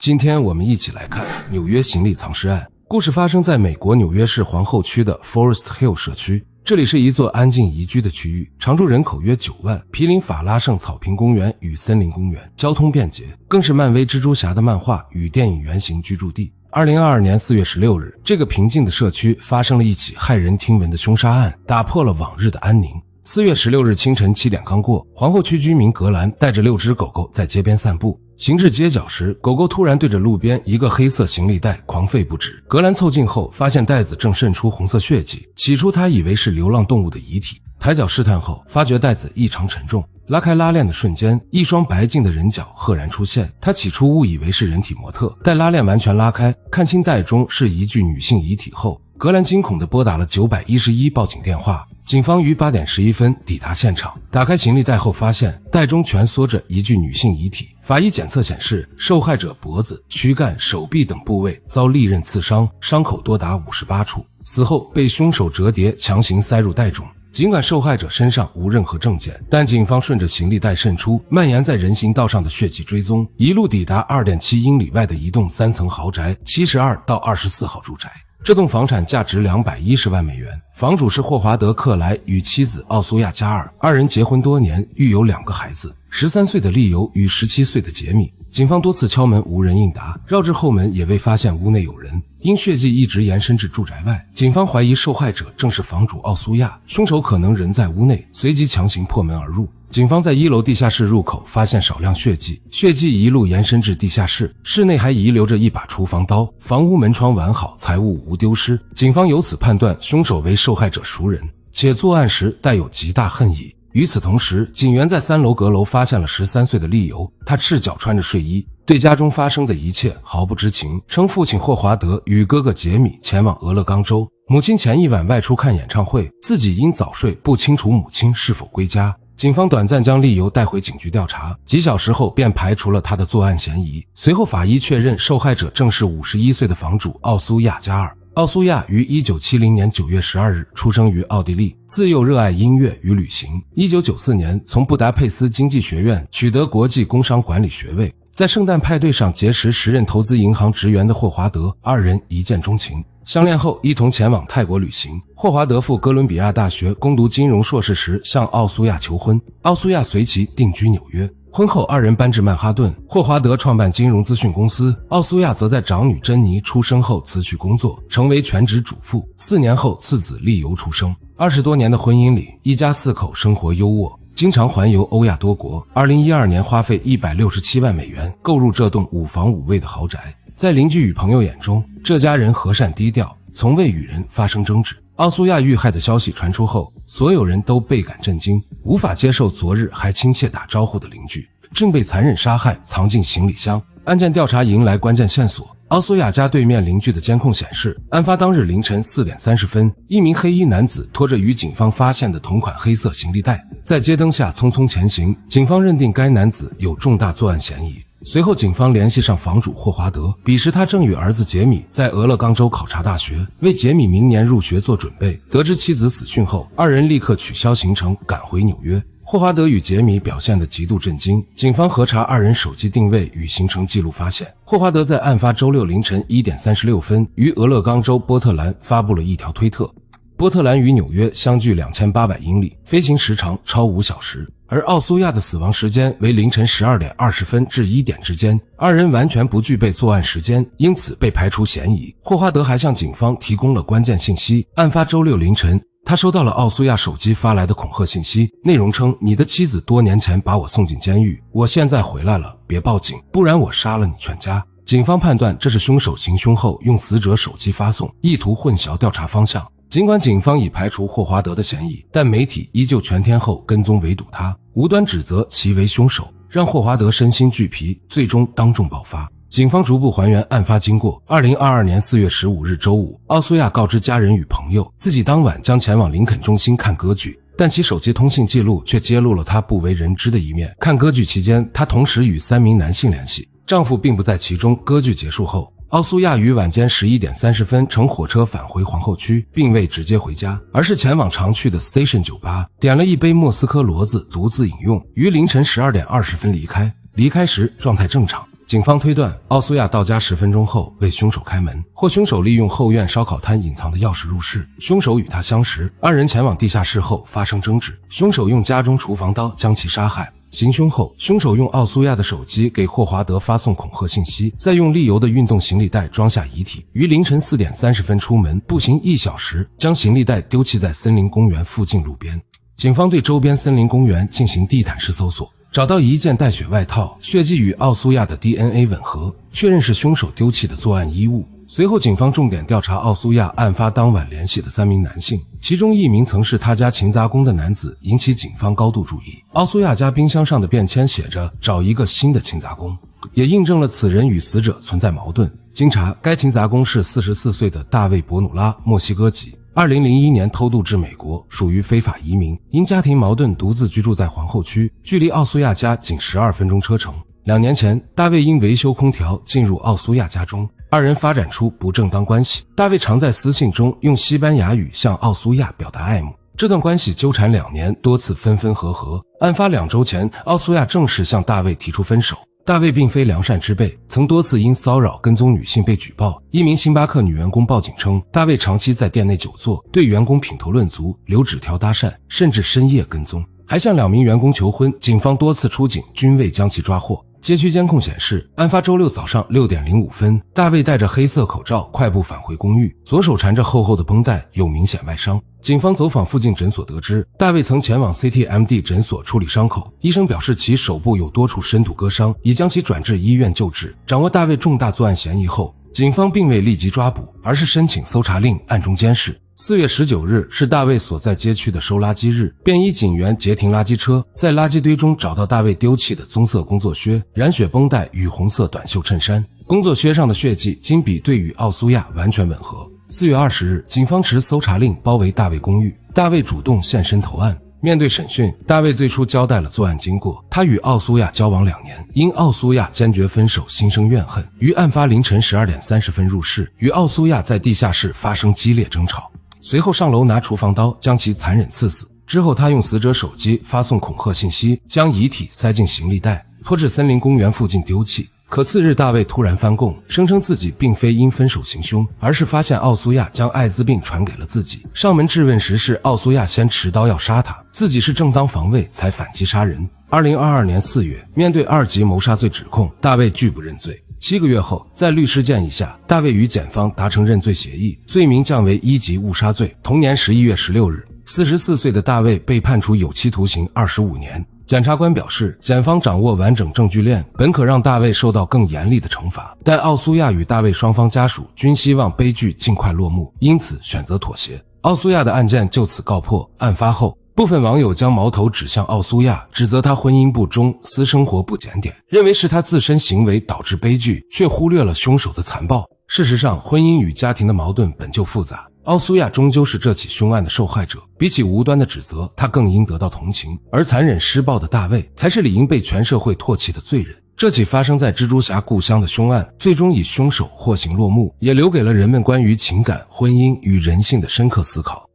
今天我们一起来看纽约行李藏尸案。故事发生在美国纽约市皇后区的 Forest Hill 社区，这里是一座安静宜居的区域，常住人口约9万，毗邻法拉盛草坪公园与森林公园，交通便捷，更是漫威蜘蛛侠的漫画与电影原型居住地。2022年4月16日，这个平静的社区发生了一起骇人听闻的凶杀案，打破了往日的安宁。4月16日清晨7点刚过，皇后区居民格兰带着6只狗狗在街边散步，行至街角时，狗狗突然对着路边一个黑色行李袋狂吠不止。格兰凑近后，发现袋子正渗出红色血迹，起初他以为是流浪动物的遗体，抬脚试探后，发觉袋子异常沉重。拉开拉链的瞬间，一双白净的人脚赫然出现。他起初误以为是人体模特，待拉链完全拉开，看清袋中是一具女性遗体后，格兰惊恐地拨打了911报警电话。警方于8点11分抵达现场，打开行李袋后发现袋中蜷缩着一具女性遗体。法医检测显示，受害者脖子、躯干、手臂等部位遭利刃刺伤，伤口多达58处，死后被凶手折叠强行塞入袋中。尽管受害者身上无任何证件，但警方顺着行李袋渗出蔓延在人行道上的血迹追踪，一路抵达2.7英里外的一栋3层豪宅72到24号住宅。这栋房产价值210万美元，房主是霍华德·克莱与妻子奥苏亚·加尔，二人结婚多年，育有2个孩子，13岁的利尤与17岁的杰米。警方多次敲门无人应答，绕至后门也未发现屋内有人，因血迹一直延伸至住宅外，警方怀疑受害者正是房主奥苏亚，凶手可能人在屋内，随即强行破门而入。警方在1楼地下室入口发现少量血迹，血迹一路延伸至地下室，室内还遗留着一把厨房刀，房屋门窗完好，财物无丢失。警方由此判断凶手为受害者熟人，且作案时带有极大恨意。与此同时，警员在3楼阁楼发现了13岁的利尤，他赤脚穿着睡衣，对家中发生的一切毫不知情，称父亲霍华德与哥哥杰米前往俄勒冈州，母亲前一晚外出看演唱会，自己因早睡不清楚母亲是否归家。警方短暂将利尤带回警局调查，几小时后便排除了他的作案嫌疑。随后法医确认受害者正是51岁的房主奥苏亚·加尔。奥苏亚于1970年9月12日出生于奥地利，自幼热爱音乐与旅行。1994年从布达佩斯经济学院取得国际工商管理学位，在圣诞派对上结识时任投资银行职员的霍华德，二人一见钟情。相恋后一同前往泰国旅行。霍华德赴哥伦比亚大学攻读金融硕士时向奥苏亚求婚，奥苏亚随即定居纽约。婚后二人搬至曼哈顿，霍华德创办金融资讯公司，奥苏亚则在长女珍妮出生后辞去工作，成为全职主妇。4年后次子利尤出生。20多年的婚姻里，一家4口生活优渥，经常环游欧亚多国。2012年花费167万美元购入这栋5房5卫的豪宅。在邻居与朋友眼中，这家人和善低调，从未与人发生争执。奥苏亚遇害的消息传出后，所有人都倍感震惊，无法接受昨日还亲切打招呼的邻居正被残忍杀害，藏进行李箱。案件调查迎来关键线索，奥苏亚家对面邻居的监控显示，案发当日凌晨4点30分，一名黑衣男子拖着与警方发现的同款黑色行李袋，在街灯下匆匆前行。警方认定该男子有重大作案嫌疑。随后警方联系上房主霍华德，彼时他正与儿子杰米在俄勒冈州考察大学，为杰米明年入学做准备。得知妻子死讯后，二人立刻取消行程赶回纽约。霍华德与杰米表现得极度震惊，警方核查二人手机定位与行程记录发现，霍华德在案发周六凌晨1点36分于俄勒冈州波特兰发布了一条推特。波特兰与纽约相距2800英里，飞行时长超5小时，而奥苏亚的死亡时间为凌晨12点20分至1点之间，二人完全不具备作案时间，因此被排除嫌疑。霍华德还向警方提供了关键信息，案发周六凌晨，他收到了奥苏亚手机发来的恐吓信息，内容称：你的妻子多年前把我送进监狱，我现在回来了，别报警，不然我杀了你全家。警方判断这是凶手行凶后用死者手机发送，意图混淆调查方向。尽管警方已排除霍华德的嫌疑，但媒体依旧全天候跟踪围堵他，无端指责其为凶手，让霍华德身心俱疲，最终当众爆发。警方逐步还原案发经过。2022年4月15日周五，奥苏亚告知家人与朋友，自己当晚将前往林肯中心看歌剧，但其手机通信记录却揭露了他不为人知的一面。看歌剧期间，他同时与3名男性联系，丈夫并不在其中。歌剧结束后，奥苏亚于晚间11点30分乘火车返回皇后区，并未直接回家，而是前往常去的 Station 酒吧，点了一杯莫斯科骡子独自饮用，于凌晨12点20分离开。离开时状态正常，警方推断奥苏亚到家10分钟后为凶手开门，或凶手利用后院烧烤摊隐藏的钥匙入室。凶手与他相识，二人前往地下室后发生争执，凶手用家中厨房刀将其杀害。行凶后，凶手用奥苏亚的手机给霍华德发送恐吓信息，再用沥油的运动行李袋装下遗体，于凌晨4点30分出门，步行1小时，将行李袋丢弃在森林公园附近路边。警方对周边森林公园进行地毯式搜索，找到一件带血外套，血迹与奥苏亚的 DNA 吻合，确认是凶手丢弃的作案衣物。随后警方重点调查奥苏亚案发当晚联系的3名男性，其中1名曾是他家勤杂工的男子引起警方高度注意。奥苏亚家冰箱上的便签写着找一个新的勤杂工，也印证了此人与死者存在矛盾。经查，该勤杂工是44岁的大卫·博努拉，墨西哥籍，2001年偷渡至美国，属于非法移民，因家庭矛盾独自居住在皇后区，距离奥苏亚家仅12分钟车程。2年前，大卫因维修空调进入奥苏亚家中，二人发展出不正当关系。大卫常在私信中用西班牙语向奥苏亚表达爱慕，这段关系纠缠2年，多次分分合合。案发2周前，奥苏亚正式向大卫提出分手。大卫并非良善之辈，曾多次因骚扰跟踪女性被举报。一名星巴克女员工报警称，大卫长期在店内久坐，对员工品头论足，留纸条搭讪，甚至深夜跟踪，还向2名员工求婚。警方多次出警，均未将其抓获。街区监控显示，案发周6早上6点05分，大卫戴着黑色口罩快步返回公寓，左手缠着厚厚的绷带，有明显外伤。警方走访附近诊所得知，大卫曾前往 CTMD 诊所处理伤口，医生表示其手部有多处深度割伤，已将其转至医院救治。掌握大卫重大作案嫌疑后，警方并未立即抓捕，而是申请搜查令，暗中监视。4月19日是大卫所在街区的收垃圾日，便衣警员截停垃圾车，在垃圾堆中找到大卫丢弃的棕色工作靴、染血绷带与红色短袖衬衫。工作靴上的血迹经比对与奥苏亚完全吻合。4月20日，警方持搜查令包围大卫公寓，大卫主动现身投案。面对审讯，大卫最初交代了作案经过，他与奥苏亚交往2年，因奥苏亚坚决分手心生怨恨，于案发凌晨12点30分入室，与奥苏亚在地下室发生激烈争吵。随后上楼拿厨房刀将其残忍刺死，之后他用死者手机发送恐吓信息，将遗体塞进行李袋，拖至森林公园附近丢弃。可次日大卫突然翻供，声称自己并非因分手行凶，而是发现奥苏亚将艾滋病传给了自己。上门质问时是奥苏亚先持刀要杀他，自己是正当防卫才反击杀人。2022年4月，面对2级谋杀罪指控，大卫拒不认罪。7个月后，在律师建议下，大卫与检方达成认罪协议，罪名降为1级误杀罪。同年11月16日，44岁的大卫被判处有期徒刑25年。检察官表示，检方掌握完整证据链，本可让大卫受到更严厉的惩罚，但奥苏亚与大卫双方家属均希望悲剧尽快落幕，因此选择妥协。奥苏亚的案件就此告破。案发后，部分网友将矛头指向奥苏亚，指责他婚姻不忠、私生活不检点，认为是他自身行为导致悲剧，却忽略了凶手的残暴。事实上，婚姻与家庭的矛盾本就复杂，奥苏亚终究是这起凶案的受害者，比起无端的指责，他更应得到同情，而残忍施暴的大卫才是理应被全社会唾弃的罪人。这起发生在蜘蛛侠故乡的凶案最终以凶手获刑落幕，也留给了人们关于情感、婚姻与人性的深刻思考。